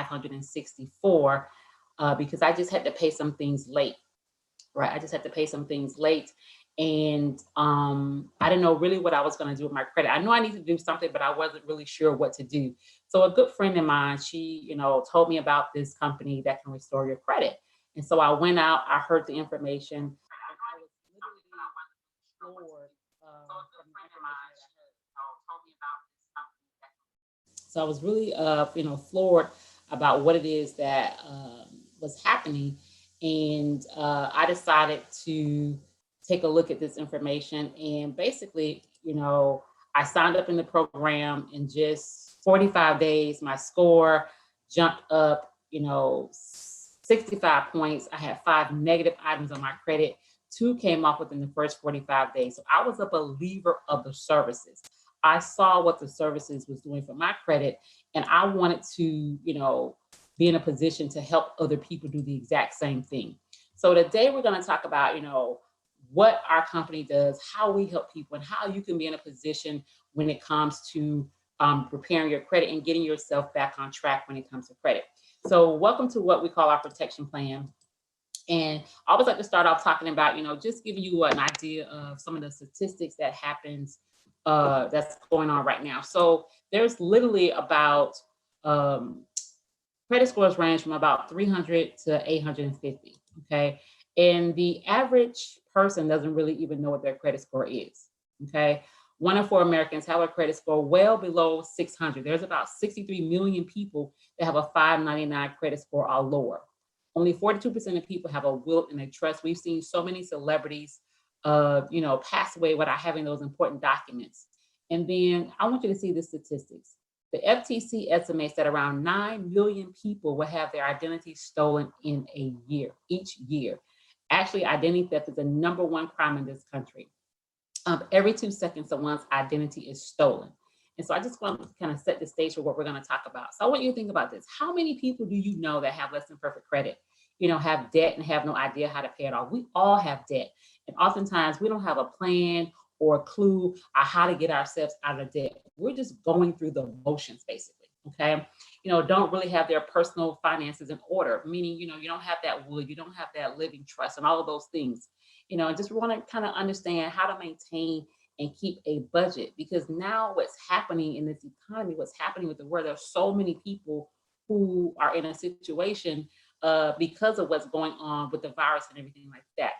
$564 because I just had to pay some things late, right? I just had to pay some things late. And I didn't know really what I was going to do with my credit. I knew I needed to do something, but I wasn't really sure what to do. So a good friend of mine, she, told me about this company that can restore your credit. And so I went out, I heard the information, and I was literally floored from the information that I heard. Told me about this company. So I was really, floored about what it is that was happening. And I decided to take a look at this information. And basically, I signed up in the program in just 45 days. My score jumped up, 65 points. I had 5 negative items on my credit. 2 came off within the first 45 days. So I was a believer of the services. I saw what the services was doing for my credit, and I wanted to, be in a position to help other people do the exact same thing. So today we're going to talk about, what our company does, how we help people, and how you can be in a position when it comes to preparing your credit and getting yourself back on track when it comes to credit. So welcome to what we call our protection plan. And I always like to start off talking about, just giving you an idea of some of the statistics that happens that's going on right now. So there's literally about credit scores range from about 300 to 850, okay? And the average person doesn't really even know what their credit score is, okay? 1 in 4 Americans have a credit score well below 600. There's about 63 million people that have a 599 credit score or lower. Only 42% of people have a will and a trust. We've seen so many celebrities, pass away without having those important documents. And then I want you to see the statistics. The FTC estimates that around 9 million people will have their identity stolen in a year, each year. Actually, identity theft is the #1 crime in this country. Every 2 seconds, someone's identity is stolen. And so I just want to kind of set the stage for what we're going to talk about. So I want you to think about this. How many people do you know that have less than perfect credit, have debt and have no idea how to pay it off? We all have debt. And oftentimes we don't have a plan or a clue on how to get ourselves out of debt. We're just going through the motions, basically, okay? Don't really have their personal finances in order, meaning, you don't have that will, you don't have that living trust and all of those things. Just want to kind of understand how to maintain and keep a budget, because now what's happening in this economy, what's happening with the world, there's so many people who are in a situation because of what's going on with the virus and everything like that.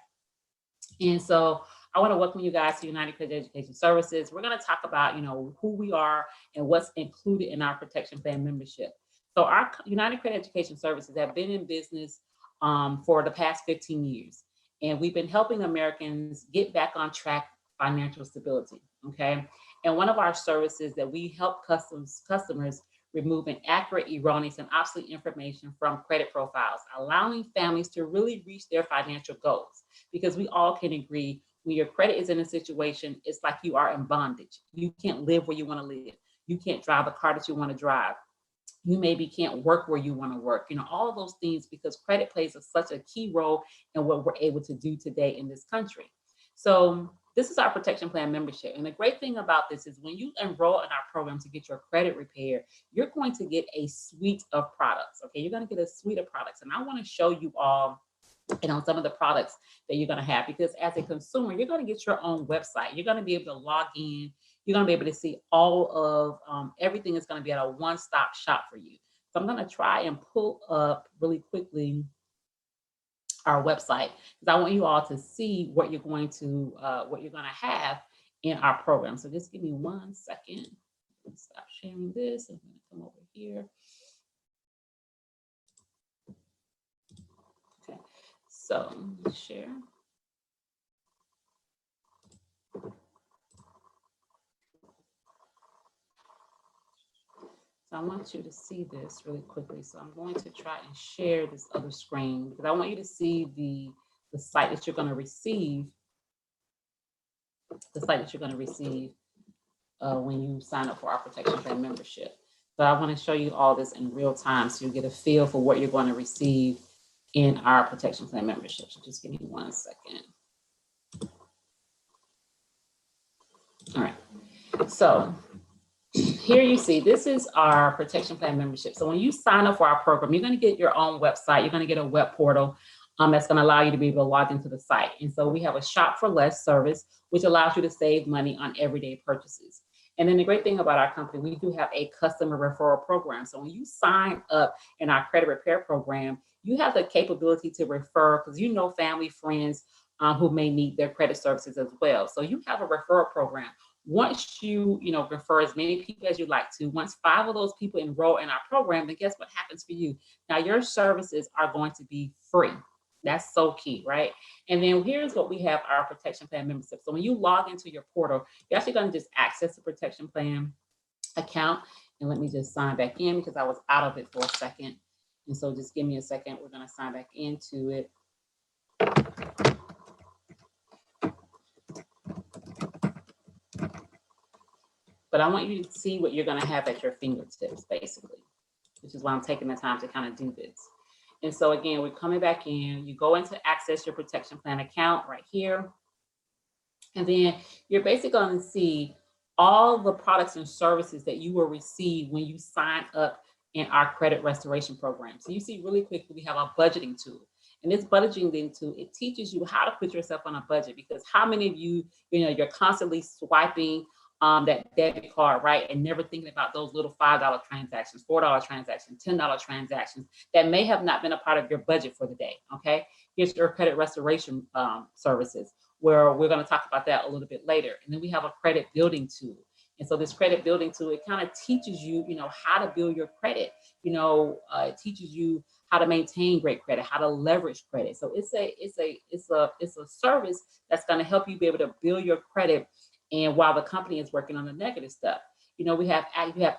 And so I want to welcome you guys to United Credit Education Services. We're going to talk about, who we are and what's included in our protection plan membership. So our United Credit Education Services have been in business for the past 15 years. And we've been helping Americans get back on track financial stability, okay? And one of our services that we help customers remove inaccurate, erroneous, and obsolete information from credit profiles, allowing families to really reach their financial goals. Because we all can agree, when your credit is in a situation, it's like you are in bondage. You can't live where you want to live. You can't drive the car that you want to drive. You maybe can't work where you want to work, all of those things, because credit plays such a key role in what we're able to do today in this country. So this is our protection plan membership. And the great thing about this is when you enroll in our program to get your credit repaired, you're going to get a suite of products, okay? You're going to get a suite of products. And I want to show you all, some of the products that you're going to have, because as a consumer, you're going to get your own website. You're going to be able to log in. You're going to be able to see all of everything is going to be at a one-stop shop for you. So I'm going to try and pull up really quickly our website, because I want you all to see what you're going to have in our program. So just give me 1 second. Stop sharing this. I'm going to come over here. Okay, so share. So I want you to see this really quickly. So I'm going to try and share this other screen, because I want you to see the site that you're going to receive, when you sign up for our protection plan membership. So I want to show you all this in real time so you get a feel for what you're going to receive in our protection plan membership. So just give me 1 second. All right. So here you see, this is our protection plan membership. So when you sign up for our program, you're going to get your own website. You're going to get a web portal that's going to allow you to be able to log into the site. And so we have a shop for less service, which allows you to save money on everyday purchases. And then the great thing about our company, we do have a customer referral program. So when you sign up in our credit repair program, you have the capability to refer, because you know family, friends who may need their credit services as well. So you have a referral program. Once you refer as many people as you like to, once 5 of those people enroll in our program, then guess what happens for you? Now your services are going to be free. That's so key, right? And then here's what we have, our protection plan membership. So when you log into your portal, you're actually going to just access the protection plan account. And let me just sign back in because I was out of it for a second. And so just give me a second. We're going to sign back into it. But I want you to see what you're going to have at your fingertips, basically, which is why I'm taking the time to kind of do this. And so again, we're coming back in. You go into access your protection plan account right here. And then you're basically going to see all the products and services that you will receive when you sign up in our credit restoration program. So you see really quickly, we have a budgeting tool. And this budgeting tool, it teaches you how to put yourself on a budget, because how many of you, you're constantly swiping that debit card, right? And never thinking about those little $5 transactions, $4 transactions, $10 transactions that may have not been a part of your budget for the day, okay? Here's your credit restoration services, where we're gonna talk about that a little bit later. And then we have a credit building tool. And so this credit building tool, it kind of teaches you, how to build your credit. It teaches you how to maintain great credit, how to leverage credit. So it's a service that's going to help you be able to build your credit, and while the company is working on the negative stuff. You have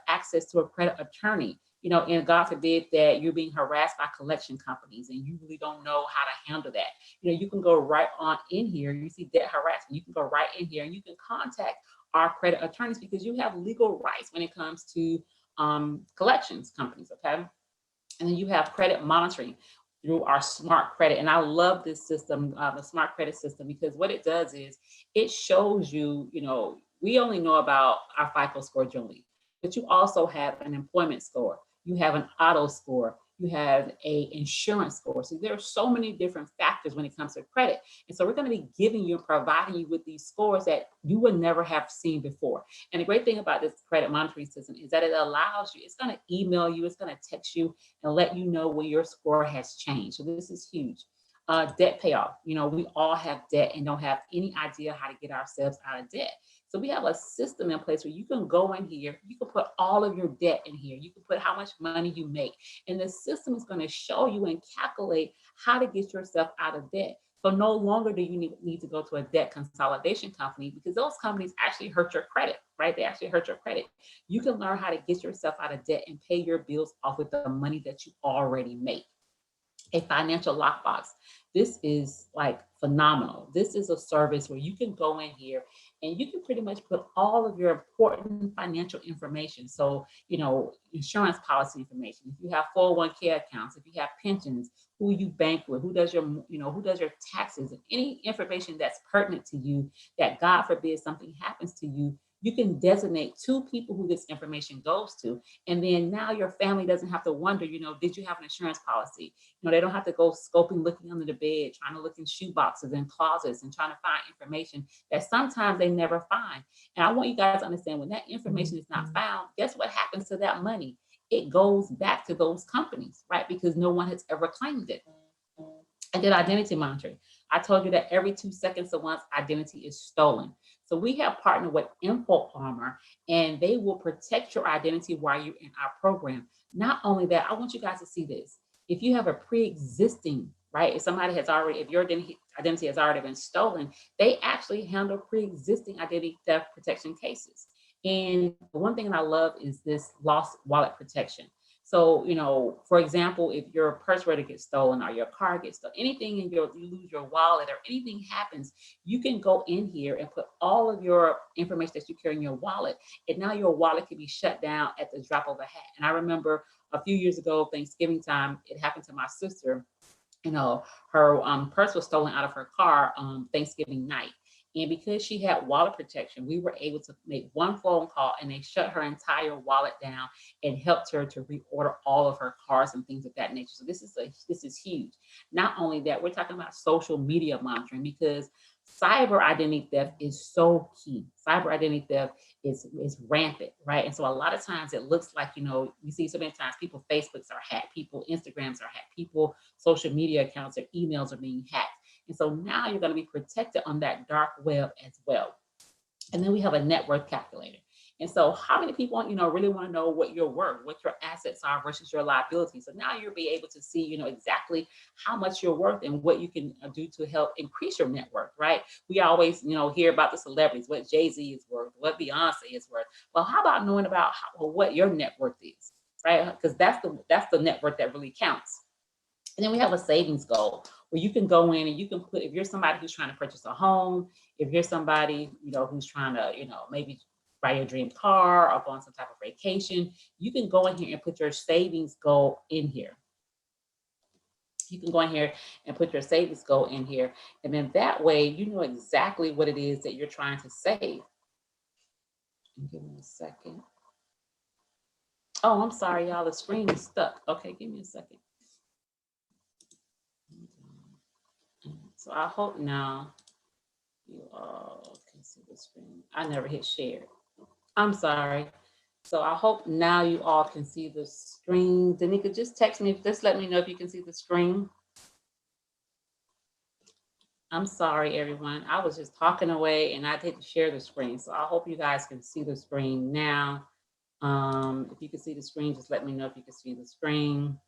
access to a credit attorney. And God forbid that you're being harassed by collection companies and you really don't know how to handle that. You can go right on in here. You see debt harassment. You can go right in here and you can contact our credit attorneys, because you have legal rights when it comes to collections companies, okay? And then you have credit monitoring through our smart credit. And I love this system, the smart credit system, because what it does is it shows you, we only know about our FICO score generally, but you also have an employment score, you have an auto score, you have a insurance score. So there are so many different factors when it comes to credit. And so we're going to be giving you and providing you with these scores that you would never have seen before. And the great thing about this credit monitoring system is that it allows you, it's going to email you, it's going to text you and let you know when your score has changed. So this is huge. Debt payoff. We all have debt and don't have any idea how to get ourselves out of debt. So we have a system in place where you can go in here, you can put all of your debt in here, you can put how much money you make, and the system is going to show you and calculate how to get yourself out of debt. So no longer do you need to go to a debt consolidation company, because those companies actually hurt your credit, right? They actually hurt your credit. You can learn how to get yourself out of debt and pay your bills off with the money that you already make. A financial lockbox. This is like phenomenal. This is a service where you can go in here and you can pretty much put all of your important financial information. So, insurance policy information, if you have 401k accounts, if you have pensions, who you bank with, who does your taxes, and any information that's pertinent to you, that God forbid something happens to you, you can designate 2 people who this information goes to. And then now your family doesn't have to wonder, did you have an insurance policy? They don't have to go scoping, looking under the bed, trying to look in shoe boxes and closets and trying to find information that sometimes they never find. And I want you guys to understand, when that information is not found, guess what happens to that money? It goes back to those companies, right? Because no one has ever claimed it. And then identity monitoring. I told you that every 2 seconds someone's identity is stolen. So we have partnered with InfoArmor, and they will protect your identity while you're in our program. Not only that, I want you guys to see this. If you have a pre-existing, right, if your identity has already been stolen, they actually handle pre-existing identity theft protection cases. And the one thing that I love is this lost wallet protection. So, for example, if your purse were to get stolen or your car gets stolen, anything you lose your wallet or anything happens, you can go in here and put all of your information that you carry in your wallet, and now your wallet can be shut down at the drop of a hat. And I remember a few years ago, Thanksgiving time, it happened to my sister. Her purse was stolen out of her car Thanksgiving night. And because she had wallet protection, we were able to make one phone call and they shut her entire wallet down and helped her to reorder all of her cards and things of that nature. So this is huge. Not only that, we're talking about social media monitoring, because cyber identity theft is so key. Cyber identity theft is rampant, right? And so a lot of times it looks like, you see so many times people Facebooks are hacked, people Instagrams are hacked, people social media accounts, their emails are being hacked. And so now you're going to be protected on that dark web as well. And then we have a net worth calculator. And so how many people, really want to know what you're worth, what your assets are versus your liabilities? So now you'll be able to see, exactly how much you're worth and what you can do to help increase your net worth, right? We always, hear about the celebrities, what Jay-Z is worth, what Beyonce is worth. Well, how about knowing about what your net worth is, right? Because that's the net worth that really counts. And then we have a savings goal where you can go in and you can put, if you're somebody who's trying to purchase a home, if you're somebody, who's trying to, maybe buy your dream car or go on some type of vacation, you can go in here and put your savings goal in here. You can go in here and put your savings goal in here. And then that way, you know exactly what it is that you're trying to save. Give me a second. Oh, I'm sorry, y'all. The screen is stuck. Okay, give me a second. So I hope now you all can see the screen. I never hit share. I'm sorry. So I hope now you all can see the screen. Danica, just text me, just let me know if you can see the screen. I'm sorry, everyone. I was just talking away and I didn't share the screen. So I hope you guys can see the screen now. If you can see the screen, just let me know if you can see the screen.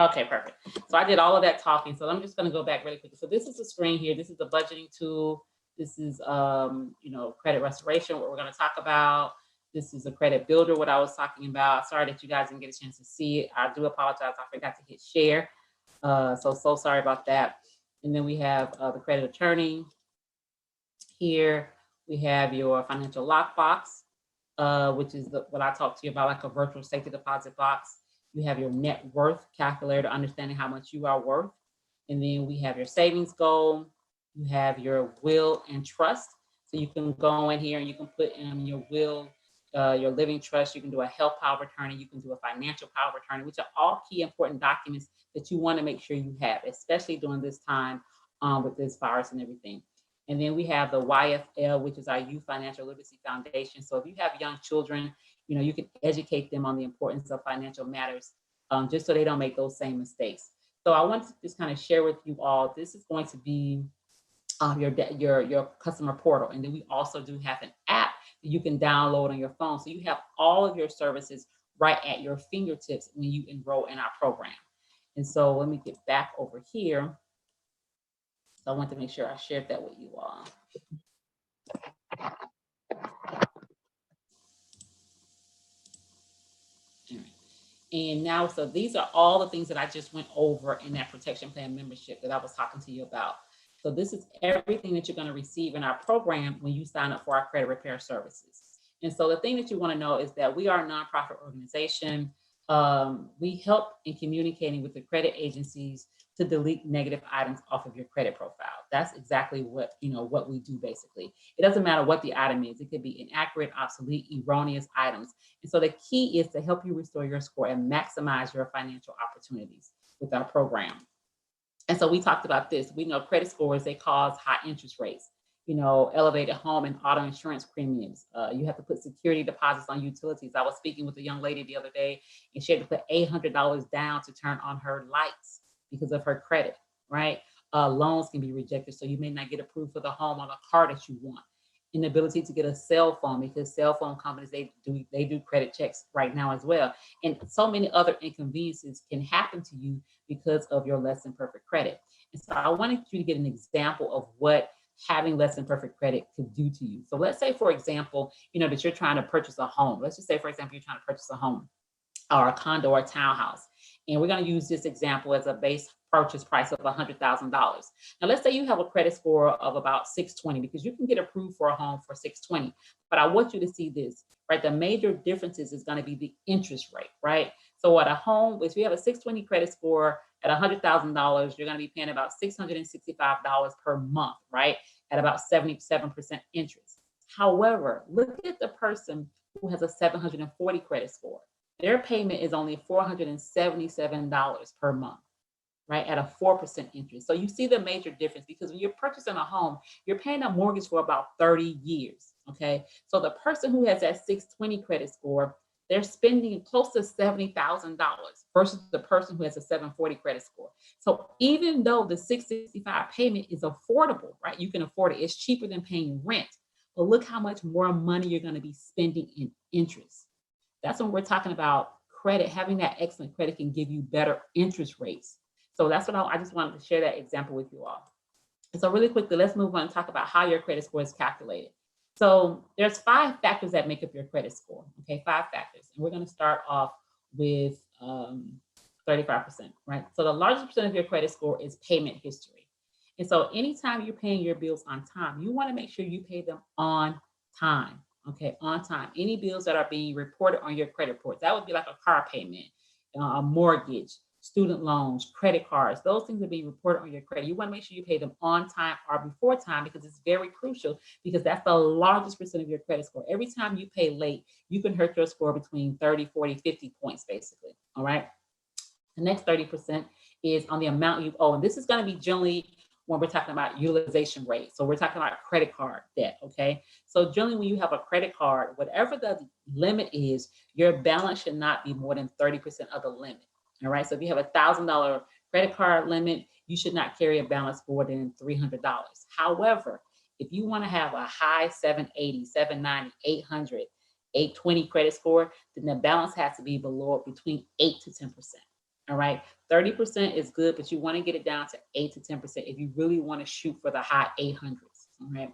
Okay, perfect. So I did all of that talking. So I'm just going to go back really quickly. So this is the screen here. This is the budgeting tool. This is, credit restoration, what we're going to talk about. This is a credit builder, what I was talking about. Sorry that you guys didn't get a chance to see it. I do apologize. I forgot to hit share. So sorry about that. And then we have the credit attorney. Here we have your financial lockbox, which is what I talked to you about, like a virtual safety deposit box. You have your net worth calculator, understanding how much you are worth. And then we have your savings goal. You have your will and trust. So you can go in here and you can put in your will, your living trust. You can do a health power of attorney. You can do a financial power of attorney, which are all key important documents that you want to make sure you have, especially during this time with this virus and everything. And then we have the YFL, which is our Youth Financial Literacy Foundation. So if you have young children, you can educate them on the importance of financial matters, just so they don't make those same mistakes. So I want to just kind of share with you all, this is going to be your customer portal. And then we also do have an app that you can download on your phone. So you have all of your services right at your fingertips when you enroll in our program. And so let me get back over here. So I want to make sure I shared that with you all. And now, so these are all the things that I just went over in that protection plan membership that I was talking to you about. So this is everything that you're going to receive in our program when you sign up for our credit repair services. And so the thing that you want to know is that we are a nonprofit organization. We help in communicating with the credit agencies to delete negative items off of your credit profile. That's exactly what we do basically. It doesn't matter what the item is. It could be inaccurate, obsolete, erroneous items. And so the key is to help you restore your score and maximize your financial opportunities with our program. And so we talked about this. We know credit scores, they cause high interest rates, elevated home and auto insurance premiums. You have to put security deposits on utilities. I was speaking with a young lady the other day, and she had to put $800 down to turn on her lights because of her credit, right? Loans can be rejected, so you may not get approved for the home or the car that you want. Inability to get a cell phone, because cell phone companies, they do credit checks right now as well. And so many other inconveniences can happen to you because of your less than perfect credit. And so I wanted you to get an example of what having less than perfect credit could do to you. So let's say, for example, that you're trying to purchase a home. Let's just say, for example, you're trying to purchase a home or a condo or a townhouse. And we're going to use this example as a base purchase price of $100,000. Now, let's say you have a credit score of about 620, because you can get approved for a home for 620. But I want you to see this, right? The major differences is going to be the interest rate, right? So at a home, if you have a 620 credit score at $100,000, you're going to be paying about $665 per month, right? At about 77% interest. However, look at the person who has a 740 credit score. Their payment is only $477 per month, right? At a 4% interest. So you see the major difference, because when you're purchasing a home, you're paying a mortgage for about 30 years, okay? So the person who has that 620 credit score, they're spending close to $70,000 versus the person who has a 740 credit score. So even though the 665 payment is affordable, right? You can afford it. It's cheaper than paying rent. But look how much more money you're going to be spending in interest. That's when we're talking about credit. Having that excellent credit can give you better interest rates. So that's what I just wanted to share that example with you all. And so really quickly, let's move on and talk about how your credit score is calculated. So there's 5 factors that make up your credit score. Okay, 5 factors. And we're going to start off with 35%, right? So the largest percent of your credit score is payment history. And so anytime you're paying your bills on time, you want to make sure you pay them on time. Okay, on time. Any bills that are being reported on your credit report, that would be like a car payment, a mortgage, student loans, credit cards, those things are being reported on your credit. You want to make sure you pay them on time or before time, because it's very crucial, because that's the largest percent of your credit score. Every time you pay late, you can hurt your score between 30, 40, 50 points, basically. All right. The next 30% is on the amount you owe. And this is going to be generally when we're talking about utilization rate. So we're talking about credit card debt, okay? So generally when you have a credit card, whatever the limit is, your balance should not be more than 30% of the limit, all right? So if you have a $1,000 credit card limit, you should not carry a balance more than $300. However, if you want to have a high 780, 790, 800, 820 credit score, then the balance has to be below between 8 to 10%. All right, 30% is good, but you want to get it down to 8 to 10% if you really want to shoot for the high 800s. All right,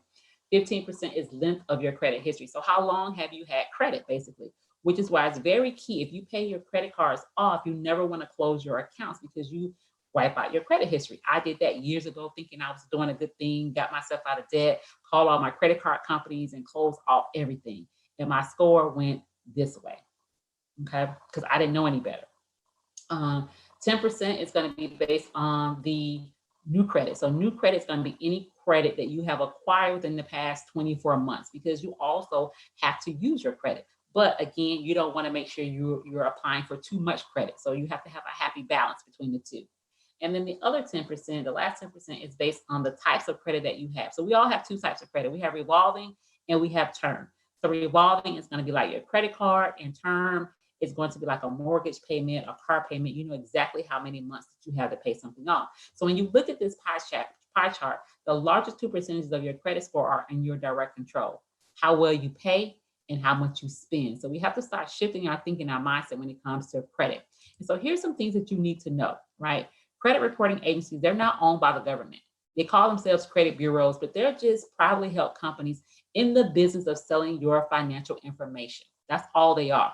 15% is length of your credit history. So how long have you had credit, basically? Which is why it's very key. If you pay your credit cards off, you never want to close your accounts, because you wipe out your credit history. I did that years ago, thinking I was doing a good thing, got myself out of debt, called all my credit card companies and closed off everything. And my score went this way, okay? Because I didn't know any better. 10% is going to be based on the new credit. So new credit is going to be any credit that you have acquired within the past 24 months, because you also have to use your credit. But again, you don't want to make sure you're applying for too much credit. So you have to have a happy balance between the two. And then the other 10%, the last 10% is based on the types of credit that you have. So we all have 2 types of credit. We have revolving and we have term. So revolving is going to be like your credit card, and term is going to be like a mortgage payment, a car payment. You know exactly how many months that you have to pay something off. So when you look at this pie chart, the largest 2% of your credit score are in your direct control. How well you pay and how much you spend. So we have to start shifting our thinking, our mindset when it comes to credit. And so here's some things that you need to know, right? Credit reporting agencies, they're not owned by the government. They call themselves credit bureaus, but they're just privately held companies in the business of selling your financial information. That's all they are.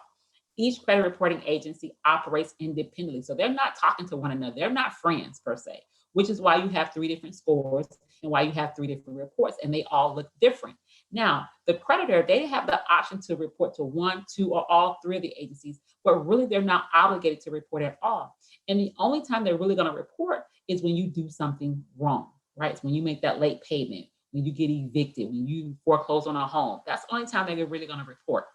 Each credit reporting agency operates independently. So they're not talking to one another. They're not friends per se, which is why you have 3 different scores and why you have 3 different reports, and they all look different. Now, the creditor, they have the option to report to 1, 2, or all 3 of the agencies, but really they're not obligated to report at all. And the only time they're really going to report is when you do something wrong, right? It's when you make that late payment, when you get evicted, when you foreclose on a home. That's the only time they're really going to report.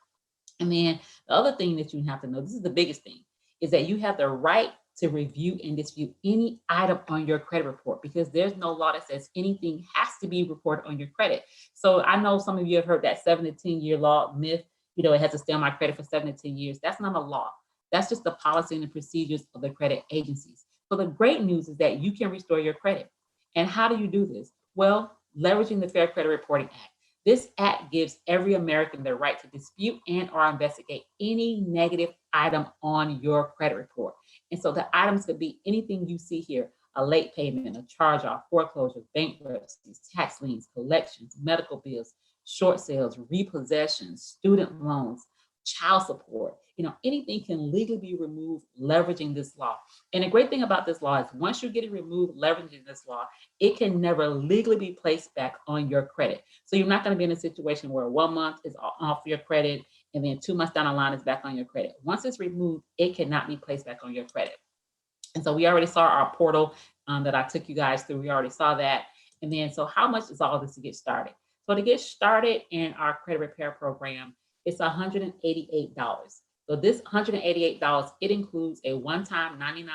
And then the other thing that you have to know, this is the biggest thing, is that you have the right to review and dispute any item on your credit report, because there's no law that says anything has to be reported on your credit. So I know some of you have heard that 7 to 10 year law myth, you know, it has to stay on my credit for 7 to 10 years. That's not a law. That's just the policy and the procedures of the credit agencies. So the great news is that you can restore your credit. And how do you do this? Well, leveraging the Fair Credit Reporting Act. This act gives every American the right to dispute and or investigate any negative item on your credit report. And so the items could be anything you see here: a late payment, a charge off, foreclosure, bankruptcies, tax liens, collections, medical bills, short sales, repossessions, student loans, child support. You know, anything can legally be removed leveraging this law. And the great thing about this law is once you get it removed leveraging this law, it can never legally be placed back on your credit. So you're not going to be in a situation where 1 month is off your credit And then 2 months down the line, it's back on your credit. Once it's removed, it cannot be placed back on your credit. And so we already saw our portal that I took you guys through. We already saw that. And then, so how much is all this to get started? So to get started in our credit repair program, it's $188. So this $188, it includes a one-time $99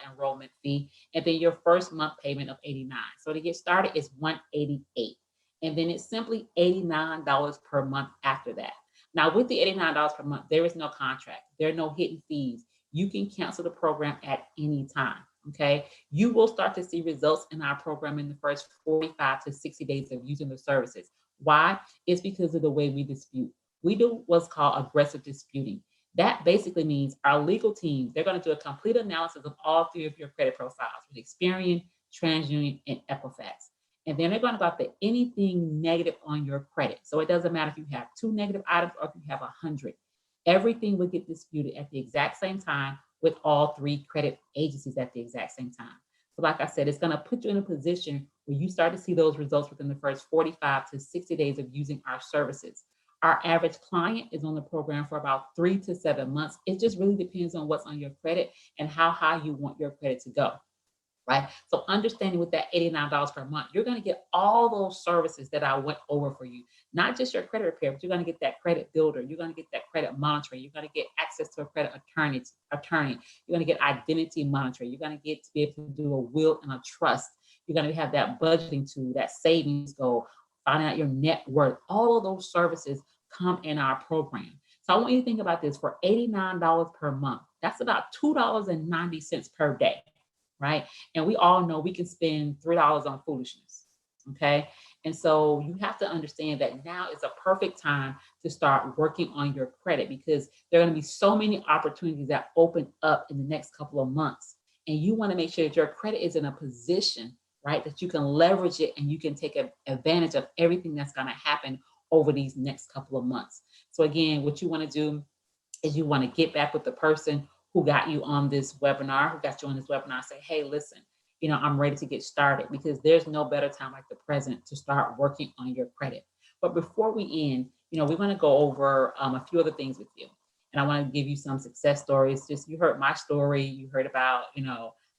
enrollment fee, and then your first month payment of $89. So to get started, it's $188. And then it's simply $89 per month after that. Now, with the $89 per month, there is no contract. There are no hidden fees. You can cancel the program at any time, okay? You will start to see results in our program in the first 45 to 60 days of using the services. Why? It's because of the way we dispute. We do what's called aggressive disputing. That basically means our legal team, they're going to do a complete analysis of all three of your credit profiles with Experian, TransUnion, and Equifax. And then they're going to go after anything negative on your credit. So it doesn't matter if you have 2 negative items or if you have 100. Everything will get disputed at the exact same time with all 3 credit agencies at the exact same time. So like I said, it's going to put you in a position where you start to see those results within the first 45 to 60 days of using our services. Our average client is on the program for about 3 to 7 months. It just really depends on what's on your credit and how high you want your credit to go. Right? So understanding with that $89 per month, you're going to get all those services that I went over for you, not just your credit repair, but you're going to get that credit builder. You're going to get that credit monitoring. You're going to get access to a credit attorney. You're going to get identity monitoring. You're going to get to be able to do a will and a trust. You're going to have that budgeting tool, that savings goal, finding out your net worth. All of those services come in our program. So I want you to think about this. For $89 per month, that's about $2.90 per day. Right? And we all know we can spend $3 on foolishness. Okay. And so you have to understand that now is a perfect time to start working on your credit, because there are going to be so many opportunities that open up in the next couple of months. And you want to make sure that your credit is in a position, right, that you can leverage it and you can take advantage of everything that's going to happen over these next couple of months. So again, what you want to do is you want to get back with the person who got you on this webinar, say, hey, listen, I'm ready to get started, because there's no better time like the present to start working on your credit. But before we end, we're going to go over a few other things with you. And I want to give you some success stories. Just, you heard my story, you heard about,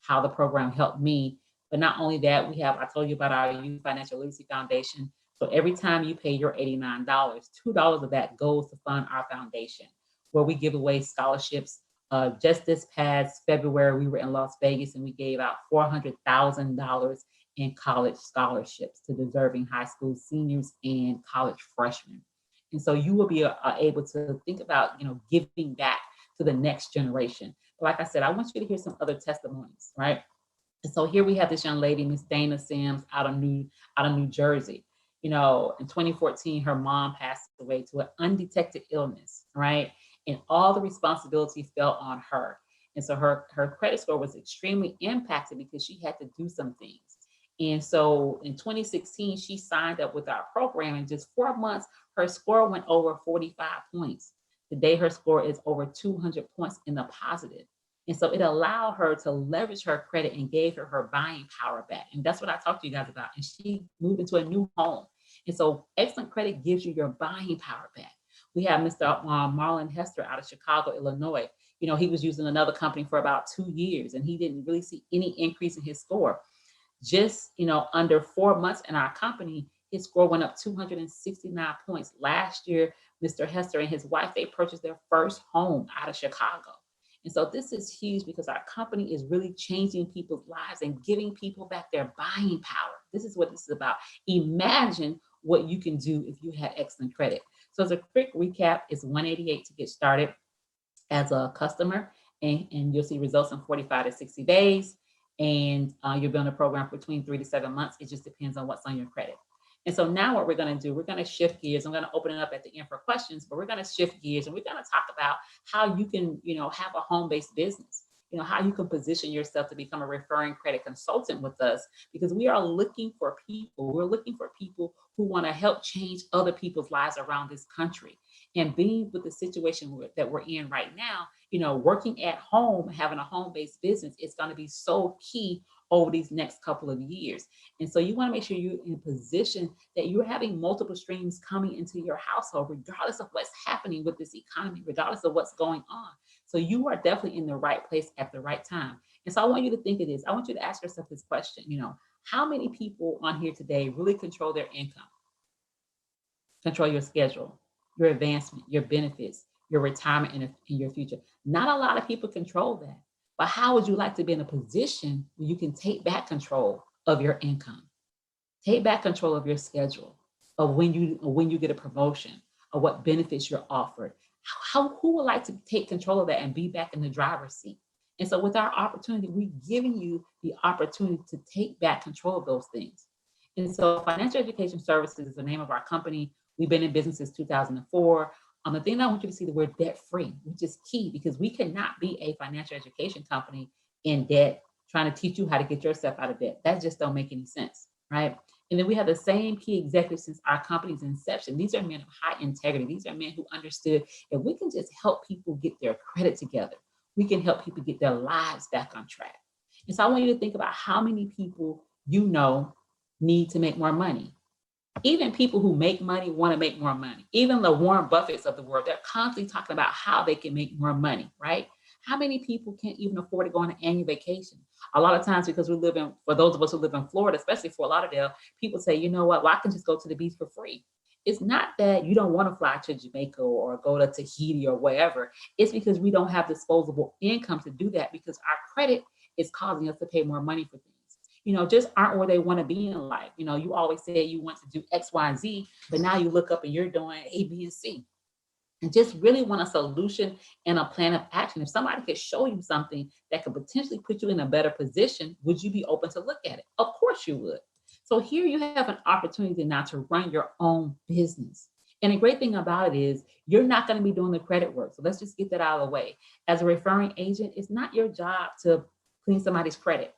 how the program helped me. But not only that, I told you about our Youth Financial Literacy Foundation. So every time you pay your $89, $2 of that goes to fund our foundation, where we give away scholarships. Just this past February, we were in Las Vegas and we gave out $400,000 in college scholarships to deserving high school seniors and college freshmen. And so you will be able to think about, giving back to the next generation. But like I said, I want you to hear some other testimonies, right? And so here we have this young lady, Miss Dana Sims, out of New Jersey. In 2014, her mom passed away to an undetected illness, right? And all the responsibility fell on her. And so her credit score was extremely impacted because she had to do some things. And so in 2016, she signed up with our program. In just 4 months, her score went over 45 points. Today, her score is over 200 points in the positive. And so it allowed her to leverage her credit and gave her buying power back. And that's what I talked to you guys about. And she moved into a new home. And so excellent credit gives you your buying power back. We have Mr. Marlon Hester out of Chicago, Illinois. He was using another company for about 2 years, and he didn't really see any increase in his score. Just, under 4 months in our company, his score went up 269 points. Last year, Mr. Hester and his wife, they purchased their first home out of Chicago. And so this is huge, because our company is really changing people's lives and giving people back their buying power. This is what this is about. Imagine what you can do if you had excellent credit. So as a quick recap, it's $188 to get started as a customer, and you'll see results in 45 to 60 days. And you'll be on the program for between 3 to 7 months. It just depends on what's on your credit. And so now what we're going to do, we're going to shift gears. I'm going to open it up at the end for questions, but we're going to shift gears and we're going to talk about how you can, have a home-based business, how you can position yourself to become a referring credit consultant with us, because we are looking for people. We're looking for people who want to help change other people's lives around this country. And being with the situation that we're in right now, working at home, having a home-based business, is going to be so key over these next couple of years. And so you want to make sure you're in a position that you're having multiple streams coming into your household, regardless of what's happening with this economy, regardless of what's going on. So you are definitely in the right place at the right time. And so I want you to think of this. I want you to ask yourself this question, how many people on here today really control their income, control your schedule, your advancement, your benefits, your retirement, and your future? Not a lot of people control that. But how would you like to be in a position where you can take back control of your income, take back control of your schedule, of when you get a promotion, of what benefits you're offered? Who would like to take control of that and be back in the driver's seat? And so with our opportunity, we're giving you the opportunity to take back control of those things. And so Financial Education Services is the name of our company. We've been in business since 2004. The thing that I want you to see, the word debt-free, which is key, because we cannot be a financial education company in debt, trying to teach you how to get yourself out of debt. That just don't make any sense, right? And then we have the same key executives since our company's inception. These are men of high integrity. These are men who understood if we can just help people get their credit together, we can help people get their lives back on track. And so I want you to think about how many people need to make more money. Even people who make money want to make more money. Even the Warren Buffetts of the world, they're constantly talking about how they can make more money, right? How many people can't even afford to go on an annual vacation? A lot of times, because for those of us who live in Florida, especially Fort Lauderdale, people say, you know what, well, I can just go to the beach for free. It's not that you don't want to fly to Jamaica or go to Tahiti or wherever. It's because we don't have disposable income to do that, because our credit is causing us to pay more money for things. Just aren't where they want to be in life. You always say you want to do X, Y, and Z, but now you look up and you're doing A, B, and C. And just really want a solution and a plan of action. If somebody could show you something that could potentially put you in a better position, would you be open to look at it? Of course you would. So here you have an opportunity now to run your own business. And the great thing about it is you're not going to be doing the credit work. So let's just get that out of the way. As a referring agent, it's not your job to clean somebody's credit.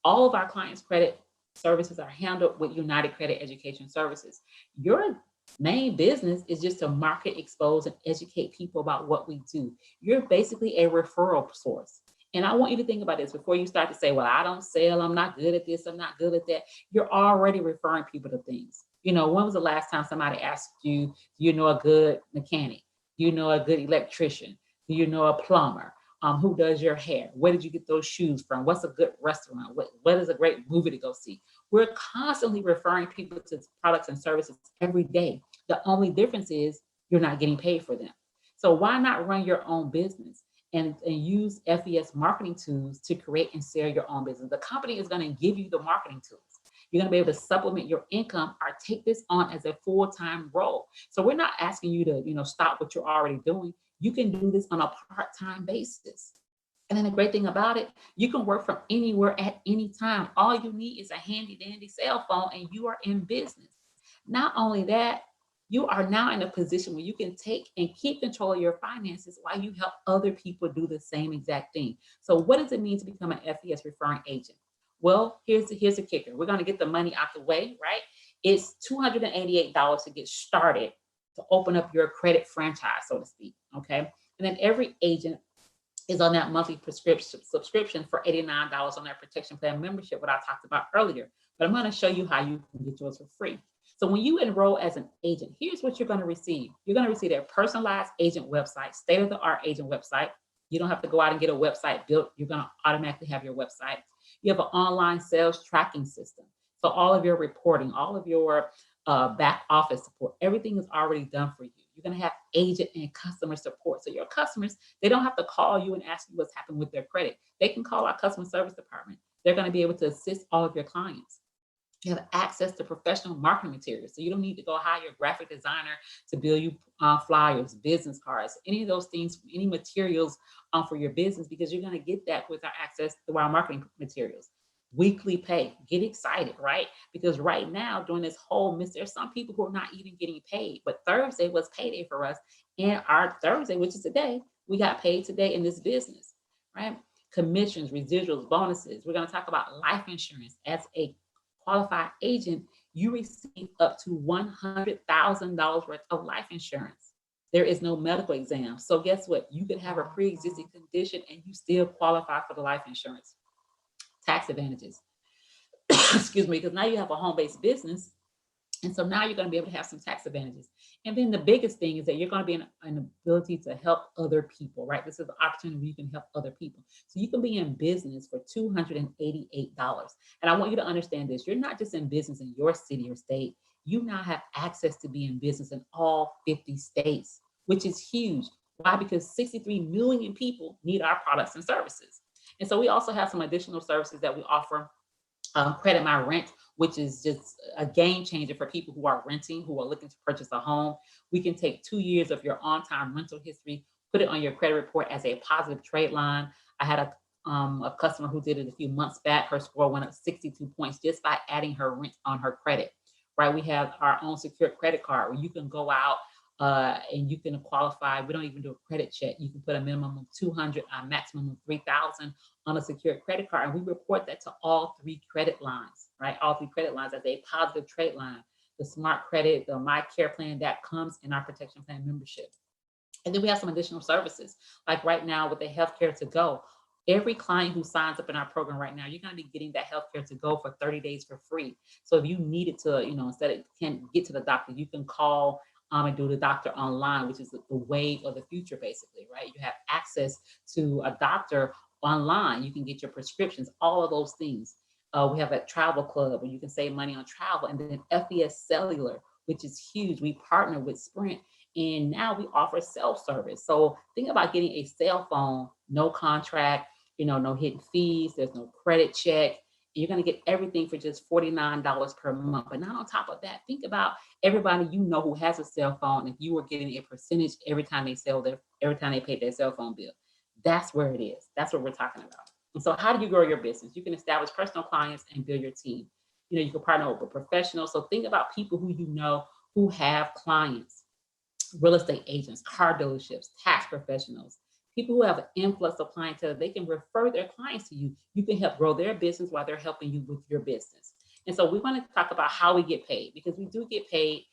All of our clients' credit services are handled with United Credit Education Services. Your main business is just to market, expose, and educate people about what we do. You're basically a referral source. And I want you to think about this before you start to say, well, I don't sell, I'm not good at this, I'm not good at that. You're already referring people to things. When was the last time somebody asked you, do you know a good mechanic? Do you know a good electrician? Do you know a plumber? Who does your hair? Where did you get those shoes from? What's a good restaurant? What is a great movie to go see? We're constantly referring people to products and services every day. The only difference is you're not getting paid for them. So why not run your own business and use FES marketing tools to create and sell your own business? The company is going to give you the marketing tools. You're going to be able to supplement your income or take this on as a full-time role. So we're not asking you to, stop what you're already doing. You can do this on a part-time basis. And then the great thing about it, you can work from anywhere at any time. All you need is a handy dandy cell phone and you are in business. Not only that, you are now in a position where you can take and keep control of your finances while you help other people do the same exact thing. So what does it mean to become an FES referring agent? Well, here's the kicker. We're going to get the money out the way, right? It's $288 to get started, to open up your credit franchise, so to speak, okay? And then every agent is on that monthly subscription for $89 on that protection plan membership, what I talked about earlier. But I'm going to show you how you can get yours for free. So when you enroll as an agent, here's what you're going to receive. You're going to receive a personalized agent website, state-of-the-art agent website. You don't have to go out and get a website built. You're going to automatically have your website. You have an online sales tracking system. So all of your reporting, all of your back office support, everything is already done for you. You're going to have agent and customer support. So your customers, they don't have to call you and ask you what's happened with their credit. They can call our customer service department. They're going to be able to assist all of your clients. You have access to professional marketing materials. So you don't need to go hire a graphic designer to build you flyers, business cards, any of those things, any materials for your business, because you're going to get that with our access to our marketing materials. Weekly pay, get excited, right? Because right now, during this whole mess, there's some people who are not even getting paid. But Thursday was payday for us. And our Thursday, which is today, we got paid today in this business, right? Commissions, residuals, bonuses. We're going to talk about life insurance. As a qualified agent, you receive up to $100,000 worth of life insurance. There is no medical exam. So guess what? You could have a pre-existing condition and you still qualify for the life insurance. Tax advantages. excuse me, because now you have a home-based business. And so now you're going to be able to have some tax advantages. And then the biggest thing is that you're going to be in an ability to help other people, right? This is an opportunity where you can help other people. So you can be in business for $288. And I want you to understand this. You're not just in business in your city or state. You now have access to be in business in all 50 states, which is huge. Why? Because 63 million people need our products and services. And so we also have some additional services that we offer. Credit My Rent, which is just a game changer for people who are renting, who are looking to purchase a home. We can take 2 years of your on-time rental history, put it on your credit report as a positive trade line. I had a customer who did it a few months back. Her score went up 62 points just by adding her rent on her credit, right? We have our own secured credit card where you can go out and you can qualify. We don't even do a credit check. You can put a minimum of 200, a maximum of 3,000 on a secured credit card. And we report that to all 3 credit lines, right? All 3 credit lines as a positive trade line. The Smart Credit, the My Care Plan, that comes in our protection plan membership. And then we have some additional services. Like right now with the Healthcare to Go, every client who signs up in our program right now, you're going to be getting that Healthcare to Go for 30 days for free. So if you needed to, instead of can't get to the doctor, you can call and do the doctor online, which is the wave of the future, basically, right? You have access to a doctor online. You can get your prescriptions, all of those things. We have a travel club where you can save money on travel, and then FES Cellular, which is huge. We partner with Sprint, and now we offer self-service. So think about getting a cell phone, no contract, no hidden fees. There's no credit check. You're going to get everything for just $49 per month. But not on top of that, think about everybody who has a cell phone. If you were getting a percentage every time they pay their cell phone bill, that's where it is. That's what we're talking about. And so how do you grow your business? You can establish personal clients and build your team. You can partner with professionals. So think about people who have clients, real estate agents, car dealerships, tax professionals, people who have an influx of clientele. They can refer their clients to you. You can help grow their business while they're helping you with your business. And so we want to talk about how we get paid, because we do get paid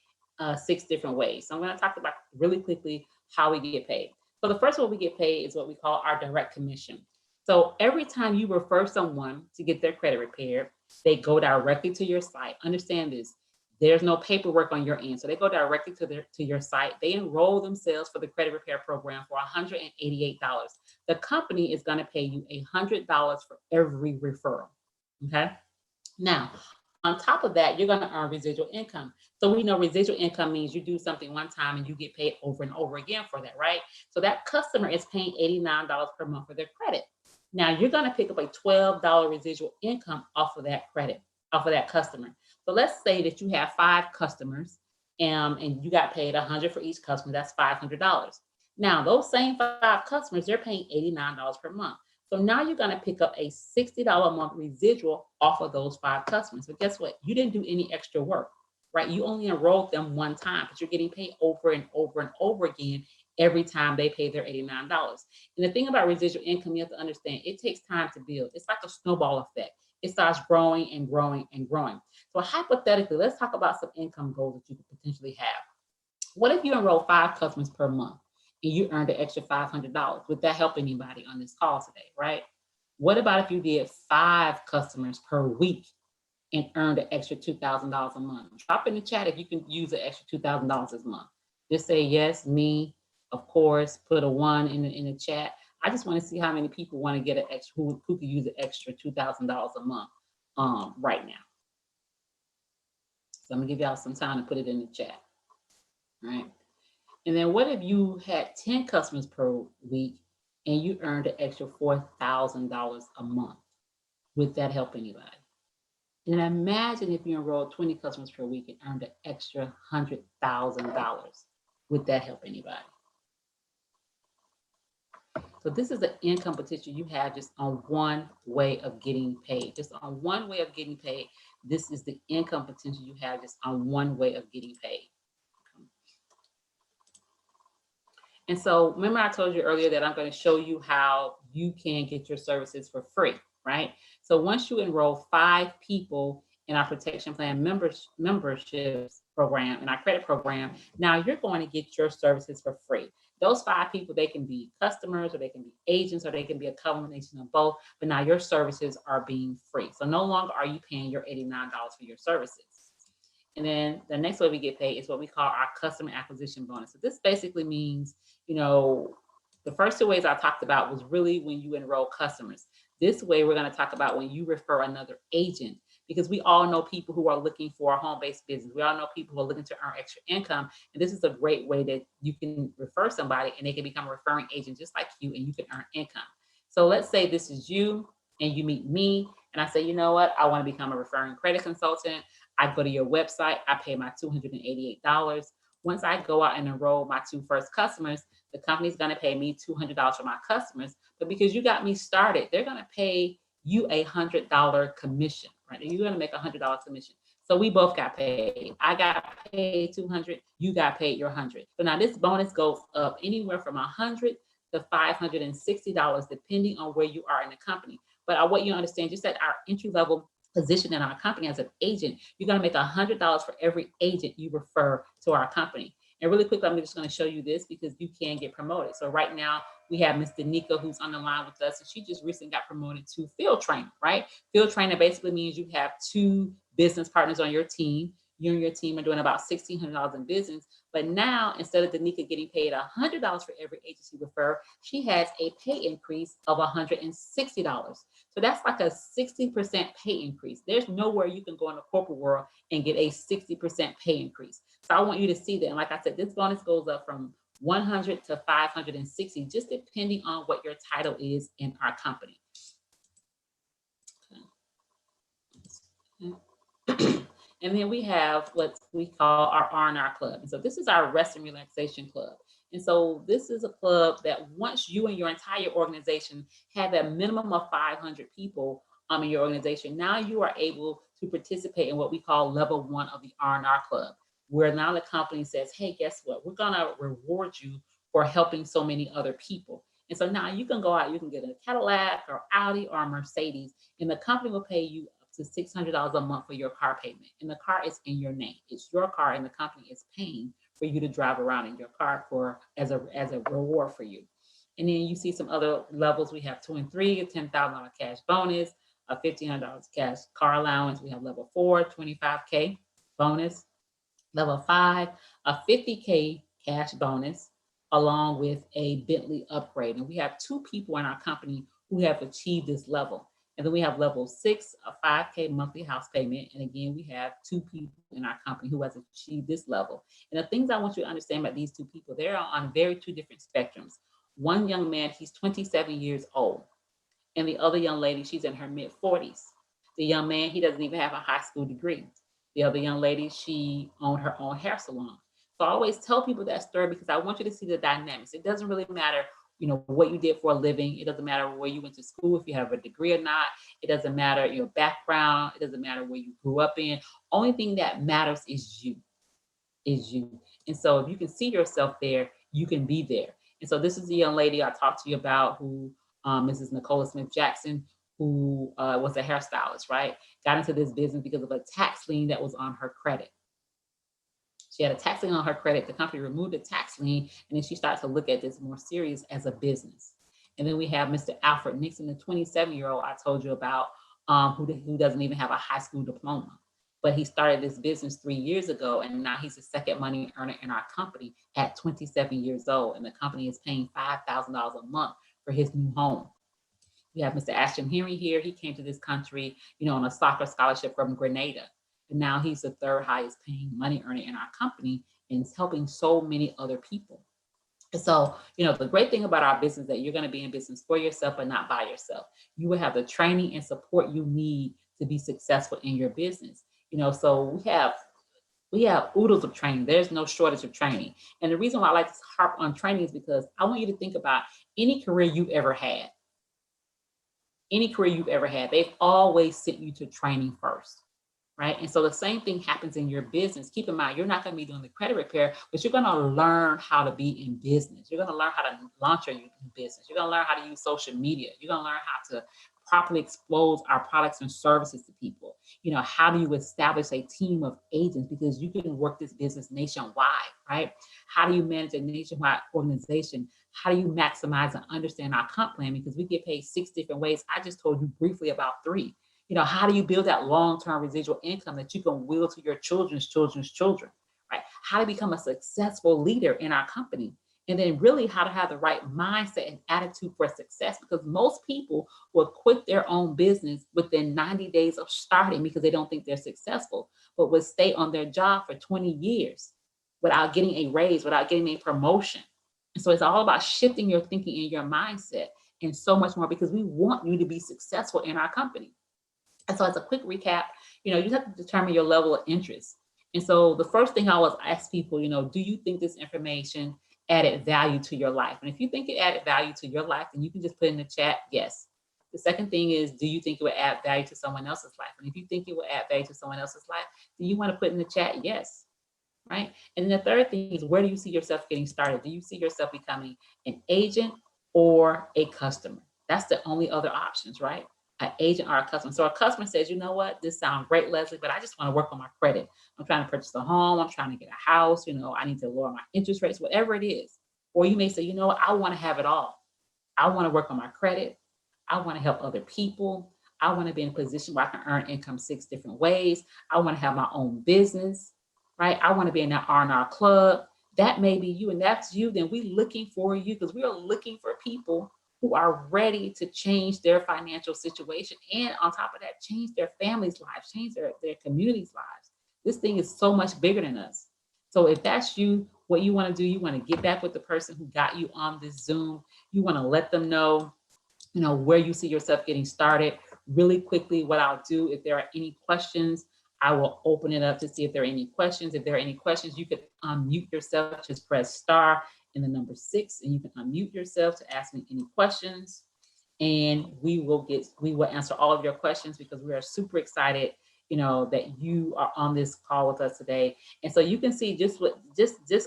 6 different ways. So I'm going to talk about really quickly how we get paid. So the first way we get paid is what we call our direct commission. So every time you refer someone to get their credit repaired, they go directly to your site. Understand this. There's no paperwork on your end. So they go directly to your site. They enroll themselves for the credit repair program for $188. The company is going to pay you $100 for every referral. Okay. Now, on top of that, you're going to earn residual income. So we know residual income means you do something one time and you get paid over and over again for that, right? So that customer is paying $89 per month for their credit. Now you're going to pick up a $12 residual income off of that credit, off of that customer. So let's say that you have 5 customers and you got paid $100 for each customer. That's $500. Now those same 5 customers, they're paying $89 per month. So now you're going to pick up a $60 a month residual off of those 5 customers. But guess what? You didn't do any extra work, right? You only enrolled them one time, but you're getting paid over and over and over again every time they pay their $89. And the thing about residual income, you have to understand, it takes time to build. It's like a snowball effect. It starts growing and growing and growing. So hypothetically, let's talk about some income goals that you could potentially have. What if you enroll 5 customers per month and you earned an extra $500? Would that help anybody on this call today, right? What about if you did 5 customers per week and earned an extra $2,000 a month? Drop in the chat if you can use an extra $2,000 this month. Just say yes, me, of course, put a 1 in the chat. I just want to see how many people want to get an extra, who could use an extra $2,000 a month right now. So I'm gonna give y'all some time to put it in the chat, all right? And then what if you had 10 customers per week and you earned an extra $4,000 a month? Would that help anybody? And imagine if you enrolled 20 customers per week and earned an extra $100,000. Would that help anybody? So this is the income potential you have just on one way of getting paid. Just on one way of getting paid. This is the income potential you have just on one way of getting paid. And so remember I told you earlier that I'm going to show you how you can get your services for free, right? So once you enroll 5 people in our protection plan memberships program, in our credit program, now you're going to get your services for free. Those 5 people, they can be customers, or they can be agents, or they can be a combination of both, but now your services are being free. So no longer are you paying your $89 for your services. And then the next way we get paid is what we call our customer acquisition bonus. So this basically means, the first 2 ways I talked about was really when you enroll customers. This way, we're going to talk about when you refer another agent, because we all know people who are looking for a home-based business. We all know people who are looking to earn extra income. And this is a great way that you can refer somebody and they can become a referring agent just like you, and you can earn income. So let's say this is you and you meet me and I say, you know what, I want to become a referring credit consultant. I go to your website, I pay my $288. Once I go out and enroll my 2 first customers, the company's going to pay me $200 for my customers. But because you got me started, they're going to pay you a $100 commission, right? You're going to make a $100 commission. So we both got paid. I got paid $200, you got paid your $100. So now this bonus goes up anywhere from $100 to $560, depending on where you are in the company. But I want you to understand, just at our entry level position in our company as an agent, you're going to make $100 for every agent you refer to our company. And really quick, I'm just going to show you this because you can get promoted. So right now we have Ms. Danica who's on the line with us, and she just recently got promoted to field trainer, right? Field trainer basically means you have 2 business partners on your team. You and your team are doing about $1,600 in business. But now, instead of Danica getting paid $100 for every agency referred, she has a pay increase of $160. So that's like a 60% pay increase. There's nowhere you can go in the corporate world and get a 60% pay increase. So I want you to see that. And like I said, this bonus goes up from 100 to 560, just depending on what your title is in our company. Okay. And then we have what we call our R&R Club. And so this is our rest and relaxation club. And so this is a club that once you and your entire organization have a minimum of 500 people in your organization, now you are able to participate in what we call level 1 of the R&R Club, where now the company says, hey, guess what? We're going to reward you for helping so many other people. And so now you can go out, you can get a Cadillac or Audi or a Mercedes, and the company will pay you to $600 a month for your car payment. And the car is in your name. It's your car, and the company is paying for you to drive around in your car as a reward for you. And then you see some other levels. We have 2 and 3, a $10,000 cash bonus, a $1,500 cash car allowance. We have level 4, $25K bonus. Level 5, a $50K cash bonus, along with a Bentley upgrade. And we have 2 people in our company who have achieved this level. And then we have level 6, a $5K monthly house payment. And again, we have 2 people in our company who has achieved this level. And the things I want you to understand about these 2 people, they're on very 2 different spectrums. One young man, he's 27 years old. And the other young lady, she's in her mid-40s. The young man, he doesn't even have a high school degree. The other young lady, she owned her own hair salon. So I always tell people that story because I want you to see the dynamics. It doesn't really matter what you did for a living. It doesn't matter where you went to school, if you have a degree or not. It doesn't matter your background. It doesn't matter where you grew up in. Only thing that matters is you. And so if you can see yourself there, you can be there. And so this is the young lady I talked to you about, who Mrs. Nicola Smith Jackson, who was a hairstylist, right? Got into this business because of a tax lien that was on her credit. She had a tax lien on her credit. The company removed the tax lien, and then she started to look at this more serious as a business. And then we have Mr. Alfred Nixon, the 27-year-old I told you about, who doesn't even have a high school diploma. But he started this business 3 years ago, and now he's the second money earner in our company at 27 years old. And the company is paying $5,000 a month for his new home. We have Mr. Ashton Henry here. He came to this country, on a soccer scholarship from Grenada. And now he's the 3rd highest paying money earner in our company, and is helping so many other people. And so, the great thing about our business is that you're going to be in business for yourself, but not by yourself. You will have the training and support you need to be successful in your business. So we have oodles of training. There's no shortage of training. And the reason why I like to harp on training is because I want you to think about any career you've ever had. They've always sent you to training first. Right? And so the same thing happens in your business. Keep in mind, you're not going to be doing the credit repair, but you're going to learn how to be in business. You're going to learn how to launch your business. You're going to learn how to use social media. You're going to learn how to properly expose our products and services to people? You know, how do you establish a team of agents? Because you can work this business nationwide, right? How do you manage a nationwide organization? How do you maximize and understand our comp plan? Because we get paid 6 different ways. I just told you briefly about 3. You know, how do you build that long-term residual income that you can will to your children's children, right? How to become a successful leader in our company. And then really how to have the right mindset and attitude for success, because most people will quit their own business within 90 days of starting because they don't think they're successful, but will stay on their job for 20 years without getting a raise, without getting a promotion. And so it's all about shifting your thinking and your mindset and so much more, because we want you to be successful in our company. And so as a quick recap, you know, you have to determine your level of interest. And so the first thing I always ask people, you know, do you think this information added value to your life? And if you think it added value to your life, then you can just put in the chat, yes. The second thing is, do you think it would add value to someone else's life? And if you think it will add value to someone else's life, then you want to put in the chat, yes. Right? And then the third thing is, where do you see yourself getting started? Do you see yourself becoming an agent or a customer? That's the only other options, right? An agent or a customer. So a customer says, you know what, this sounds great, Leslie, but I just want to work on my credit. I'm trying to purchase a home. I'm trying to get a house. You know, I need to lower my interest rates, whatever it is. Or you may say, you know what, I want to have it all. I want to work on my credit. I want to help other people. I want to be in a position where I can earn income 6 different ways. I want to have my own business, right? I want to be in that R&R Club. That may be you, and that's you. Then we're looking for you, because we are looking for people who are ready to change their financial situation, and on top of that, change their families' lives, change their community's lives. This thing is so much bigger than us. So if that's you, what you want to do, you want to get back with the person who got you on this Zoom. You want to let them know, you know, where you see yourself getting started. Really quickly, what I'll do, if there are any questions, I will open it up to see if there are any questions. If there are any questions, you could unmute yourself. Just press star and the number 6, and you can unmute yourself to ask me any questions. And we will answer all of your questions, because we are super excited, you know, that you are on this call with us today. And so you can see just what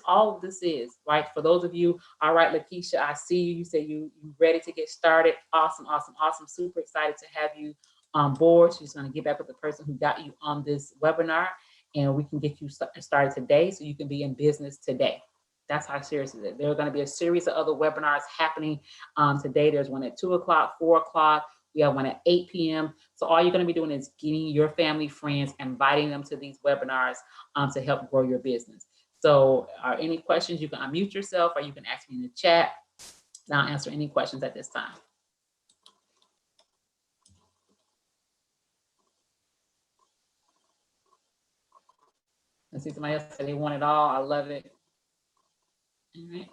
all of this is, right? For those of you, all right, Lakeisha, I see you. You say you ready to get started. Awesome, awesome, awesome. Super excited to have you on board. She's going to get back with the person who got you on this webinar, and we can get you started today so you can be in business today. That's how serious it is. There are going to be a series of other webinars happening today. There's one at 2 o'clock, 4 o'clock. We have one at 8 p.m. So all you're going to be doing is getting your family, friends, inviting them to these webinars to help grow your business. So are any questions, you can unmute yourself, or you can ask me in the chat, and I'll answer any questions at this time. Let's see, somebody else said they want it all. I love it. All right.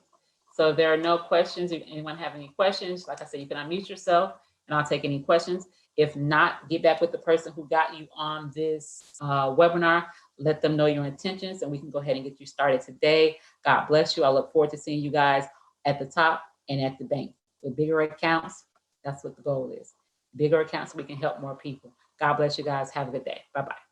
So if there are no questions, if anyone have any questions, like I said, you can unmute yourself and I'll take any questions. If not, get back with the person who got you on this webinar. Let them know your intentions, and we can go ahead and get you started today. God bless you. I look forward to seeing you guys at the top and at the bank. With bigger accounts, that's what the goal is. Bigger accounts so we can help more people. God bless you guys. Have a good day. Bye-bye.